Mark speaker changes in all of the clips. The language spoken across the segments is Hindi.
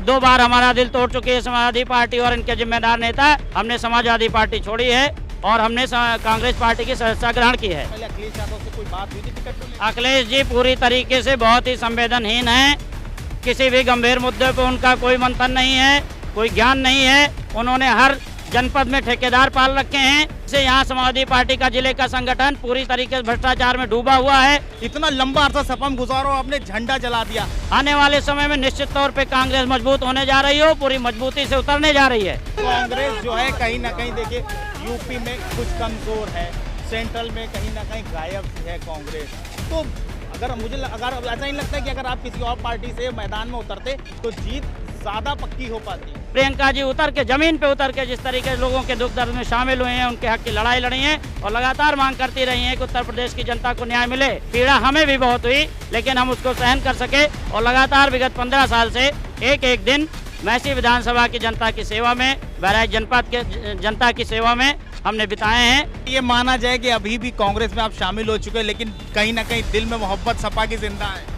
Speaker 1: 2 बार हमारा दिल तोड़ चुकी है समाजवादी पार्टी और इनके जिम्मेदार नेता। हमने समाजवादी पार्टी छोड़ी है और हमने कांग्रेस पार्टी की सदस्यता ग्रहण की है।
Speaker 2: पहले अखिलेश यादव से कोई बात हुई थी टिकट को लेकर?
Speaker 1: अखिलेश जी पूरी तरीके से बहुत ही संवेदनहीन हैं। किसी भी गंभीर मुद्दे पर उनका कोई मंथन नहीं है, कोई ज्ञान नहीं है। उन्होंने हर जनपद में ठेकेदार पाल रखे हैं। से यहाँ समाजवादी पार्टी का जिले का संगठन पूरी तरीके से भ्रष्टाचार में डूबा हुआ है।
Speaker 2: इतना लंबा अरसा सपा में गुजारो, आपने झंडा जला दिया।
Speaker 1: आने वाले समय में निश्चित तौर पे कांग्रेस मजबूत होने जा रही है, पूरी मजबूती से उतरने जा रही है।
Speaker 2: कांग्रेस जो है कहीं ना कहीं देखिए यूपी में कुछ कमजोर है, सेंट्रल में कहीं ना कहीं गायब है कांग्रेस। तो अगर ऐसा नहीं लगता कि अगर आप किसी और पार्टी से मैदान में उतरते तो जीत ज्यादा पक्की हो पाती?
Speaker 1: प्रियंका जी उतर के जमीन पे उतर के जिस तरीके से लोगों के दुख दर्द में शामिल हुए हैं, उनके हक की लड़ाई लड़ी है और लगातार मांग करती रही है कि उत्तर प्रदेश की जनता को न्याय मिले। पीड़ा हमें भी बहुत हुई, लेकिन हम उसको सहन कर सके और लगातार विगत 15 साल से एक एक दिन मैसी विधानसभा की जनता की सेवा में, बहराइच जनपद के जनता की सेवा में हमने बिताए हैं।
Speaker 2: ये माना जाए कि अभी भी कांग्रेस में आप शामिल हो चुके हैं, लेकिन कहीं ना कहीं दिल में मोहब्बत सपा की जिंदा है।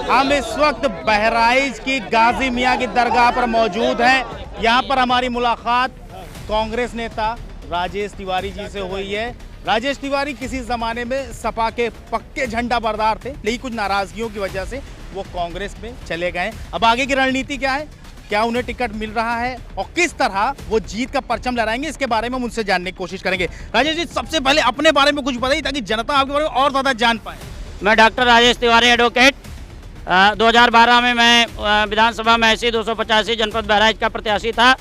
Speaker 2: हम इस वक्त बहराइच की गाजी मियां की दरगाह पर मौजूद हैं। यहाँ पर हमारी मुलाकात कांग्रेस नेता राजेश तिवारी जी से हुई है। राजेश तिवारी किसी जमाने में सपा के पक्के झंडा बरदार थे, लेकिन कुछ नाराजगियों की वजह से वो कांग्रेस में चले गए। अब आगे की रणनीति क्या है, क्या उन्हें टिकट मिल रहा है और किस तरह वो जीत का परचम लहराएंगे, इसके बारे में हम उनसे जानने की कोशिश करेंगे। राजेश जी, सबसे पहले अपने बारे में कुछ बताइए ताकि जनता आपके बारे में और ज्यादा जान पाए।
Speaker 1: मैं डॉक्टर राजेश तिवारी एडवोकेट। 2012 में मैं विधानसभा में ऐसी 285 जनपद बहराइच का प्रत्याशी था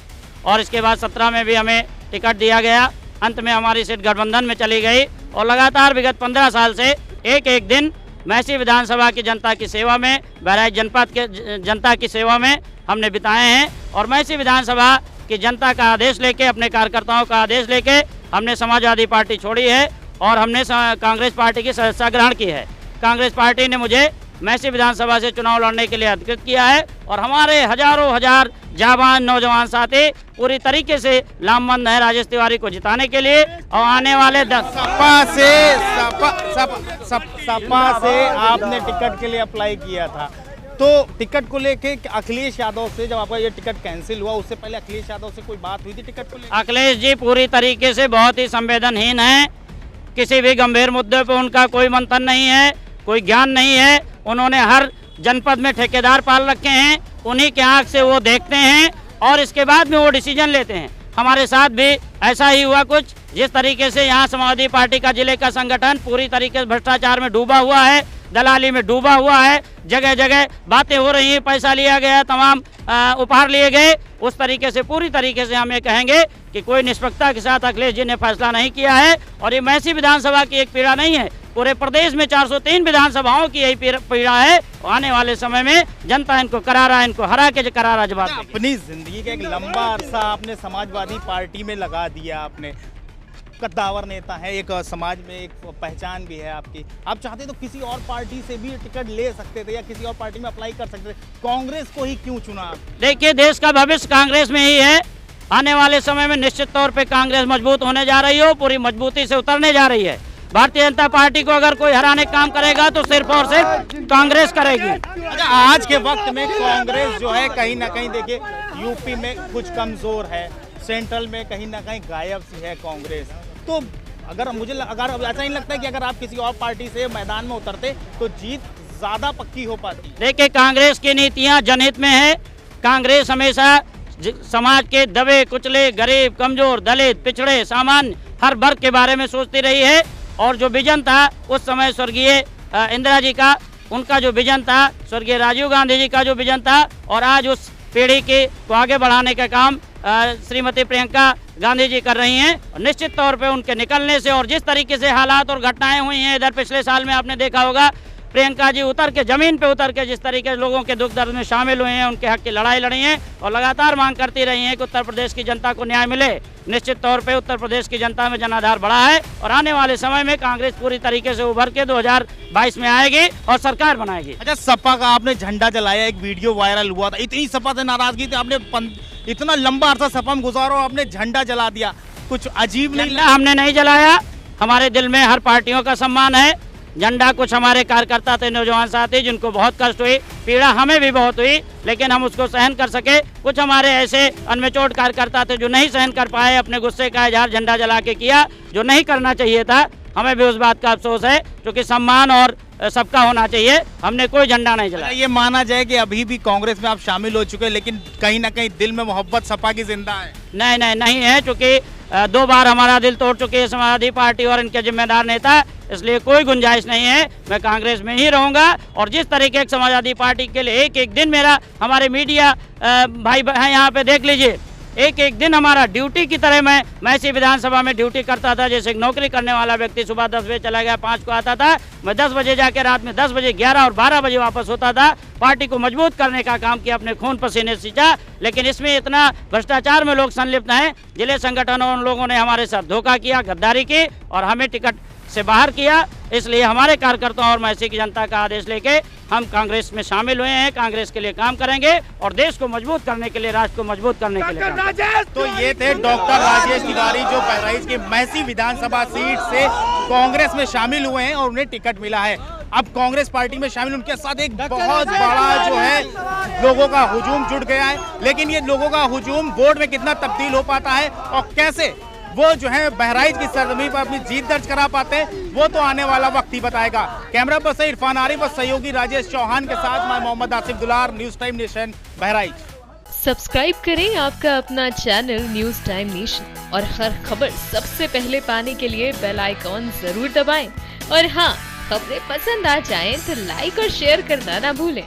Speaker 1: और इसके बाद 17 में भी हमें टिकट दिया गया। अंत में हमारी सीट गठबंधन में चली गई और लगातार विगत 15 साल से एक एक दिन मैसी विधानसभा की जनता की सेवा में, बहराइच जनपद के जनता की सेवा में हमने बिताए हैं। और मैसी विधानसभा की जनता का आदेश लेके, अपने कार्यकर्ताओं का आदेश लेके हमने समाजवादी पार्टी छोड़ी है और हमने कांग्रेस पार्टी की सदस्यता ग्रहण की है। कांग्रेस पार्टी ने मुझे मैसी विधानसभा से चुनाव लड़ने के लिए अधिकृत किया है और हमारे हजारों हजार जाबान नौजवान साथी पूरी तरीके से लामबंद है राजेश तिवारी को जिताने के लिए। और आने वाले
Speaker 2: सपा से आपने टिकट के लिए अप्लाई किया था, तो टिकट को लेके अखिलेश यादव से जब आपका ये टिकट कैंसिल हुआ, उससे पहले अखिलेश यादव से कोई बात हुई थी टिकट को लेकर?
Speaker 1: अखिलेश जी पूरी तरीके से बहुत ही संवेदनहीन हैं। किसी भी गंभीर मुद्दे पर उनका कोई मंथन नहीं है, कोई ज्ञान नहीं है। उन्होंने हर जनपद में ठेकेदार पाल रखे हैं, उन्हीं के आंख से वो देखते हैं और इसके बाद में वो डिसीजन लेते हैं। हमारे साथ भी ऐसा ही हुआ कुछ। जिस तरीके से यहाँ समाजवादी पार्टी का जिले का संगठन पूरी तरीके से भ्रष्टाचार में डूबा हुआ है, दलाली में डूबा हुआ है, जगह जगह बातें हो रही हैं, पैसा लिया गया, तमाम उपहार लिए गए, उस तरीके से पूरी तरीके से हम ये कहेंगे कि कोई निष्पक्षता के साथ अखिलेश जी ने फैसला नहीं किया है। और ये मैसी विधानसभा की एक पीड़ा नहीं है, पूरे प्रदेश में 403 विधानसभाओं की यही पीड़ा है। आने वाले समय में जनता इनको हरा के करारा जवाब देगी।
Speaker 2: अपनी जिंदगी का एक लंबा अरसा आपने समाजवादी पार्टी में लगा दिया, आपने कद्दावर नेता है, एक समाज में एक पहचान भी है आपकी। आप चाहते तो किसी और पार्टी से भी टिकट ले सकते थे या किसी और पार्टी में अप्लाई कर सकते थे, कांग्रेस को ही क्यों चुना आप?
Speaker 1: देखिए, देश का भविष्य कांग्रेस में ही है। आने वाले समय में निश्चित तौर पे कांग्रेस मजबूत होने जा रही है, पूरी मजबूती से उतरने जा रही है। भारतीय जनता पार्टी को अगर कोई हराने काम करेगा तो सिर्फ और सिर्फ कांग्रेस करेगी।
Speaker 2: अच्छा, आज के वक्त में कांग्रेस जो है कहीं ना कहीं देखिए यूपी में कुछ कमजोर है, सेंट्रल में कहीं ना कहीं गायब सी है कांग्रेस। तो अगर ऐसा नहीं लगता कि अगर आप किसी और पार्टी से मैदान में उतरते तो जीत ज्यादा पक्की हो पाती?
Speaker 1: देखिए, कांग्रेस की नीतियां जनहित में है। कांग्रेस हमेशा समाज के दबे कुचले, गरीब, कमजोर, दलित, पिछड़े, सामान्य हर वर्ग के बारे में सोचती रही है। और जो विजन था उस समय स्वर्गीय इंदिरा जी का, उनका जो विजन था, स्वर्गीय राजीव गांधी जी का जो विजन था, और आज उस पीढ़ी को आगे बढ़ाने का काम श्रीमती प्रियंका गांधी जी कर रही हैं। निश्चित तौर पे उनके निकलने से और जिस तरीके से हालात और घटनाएं हुई हैं इधर पिछले साल में आपने देखा होगा, प्रियंका जी उतर के जमीन पे उतर के जिस तरीके से लोगों के दुख दर्द में शामिल हुए हैं, उनके हक की लड़ाई लड़ी है और लगातार मांग करती रही हैं कि उत्तर प्रदेश की जनता को न्याय मिले। निश्चित तौर पे उत्तर प्रदेश की जनता में जनाधार बढ़ा है और आने वाले समय में कांग्रेस पूरी तरीके से उभर के 2022 में आएगी और सरकार बनाएगी।
Speaker 2: अच्छा, सपा का आपने झंडा जलाया, एक वीडियो वायरल हुआ था, इतनी सपा से नाराजगी थी, आपने इतना लंबा अरसा सपा में गुजारो, आपने झंडा जला दिया, कुछ अजीब नहीं?
Speaker 1: हमने नहीं जलाया, हमारे दिल में हर पार्टियों का सम्मान है। झंडा कुछ हमारे कार्यकर्ता थे, नौजवान साथी, जिनको बहुत कष्ट हुई, पीड़ा हमें भी बहुत हुई, लेकिन हम उसको सहन कर सके। कुछ हमारे ऐसे अनमेचोर कार्यकर्ता थे जो नहीं सहन कर पाए, अपने गुस्से का इजहार झंडा जला के किया, जो नहीं करना चाहिए था। हमें भी उस बात का अफसोस है, क्योंकि सम्मान और सबका होना चाहिए। हमने कोई झंडा नहीं जलाया।
Speaker 2: ये माना जाए कि अभी भी कांग्रेस में आप शामिल हो चुके हैं, लेकिन कहीं ना कहीं दिल में मोहब्बत सपा की जिंदा है।
Speaker 1: नहीं है, क्योंकि 2 बार हमारा दिल तोड़ चुकी है समाजवादी पार्टी और इनके जिम्मेदार नेता, इसलिए कोई गुंजाइश नहीं है। मैं कांग्रेस में ही रहूंगा। और जिस तरीके की समाजवादी पार्टी के लिए एक दिन मेरा, हमारे मीडिया भाई हैं यहाँ पे, देख लीजिए, एक दिन हमारा ड्यूटी की तरह मैं इसी विधानसभा में ड्यूटी करता था। jैसे एक नौकरी करने वाला व्यक्ति सुबह 10 बजे चला गया, 5 को आता था, मैं 10 बजे जाके रात में 10 बजे 11 और 12 बजे वापस होता था। पार्टी को मजबूत करने का काम किया, अपने खून पसीने सींचा। लेकिन इसमें इतना भ्रष्टाचार में लोग संलिप्त हैं, जिले संगठनों उन लोगों ने हमारे साथ धोखा किया, गद्दारी की और हमें टिकट से बाहर किया। इसलिए हमारे कार्यकर्ताओं और मैसी की जनता का आदेश लेके हम कांग्रेस में शामिल हुए हैं। कांग्रेस के लिए काम करेंगे और देश को मजबूत करने के लिए, राष्ट्र को मजबूत करने के लिए।
Speaker 2: तो ये थे डॉक्टर राजेश तिवारी, जो बहराइच की मैसी विधानसभा सीट से कांग्रेस में शामिल हुए हैं और उन्हें टिकट मिला है। अब कांग्रेस पार्टी में शामिल, उनके साथ एक बहुत बड़ा जो है लोगों का हुजूम जुट गया है। लेकिन ये लोगों का हुजूम वोट में कितना तब्दील हो पाता है और कैसे वो जो है बहराइच की सरजमीन पर अपनी जीत दर्ज करा पाते हैं, वो तो आने वाला वक्त ही बताएगा। कैमरा पर्सन इरफान आरिफ और सहयोगी राजेश चौहान के साथ मैं मोहम्मद आसिफ दुलार, news time nation, Bahraich.
Speaker 3: Subscribe करें आपका अपना चैनल न्यूज टाइम नेशन और हर खबर सबसे पहले पाने के लिए बेल आइकॉन जरूर दबाएं। और हाँ, खबरें पसंद आ जाएं तो लाइक और शेयर करना ना भूलें।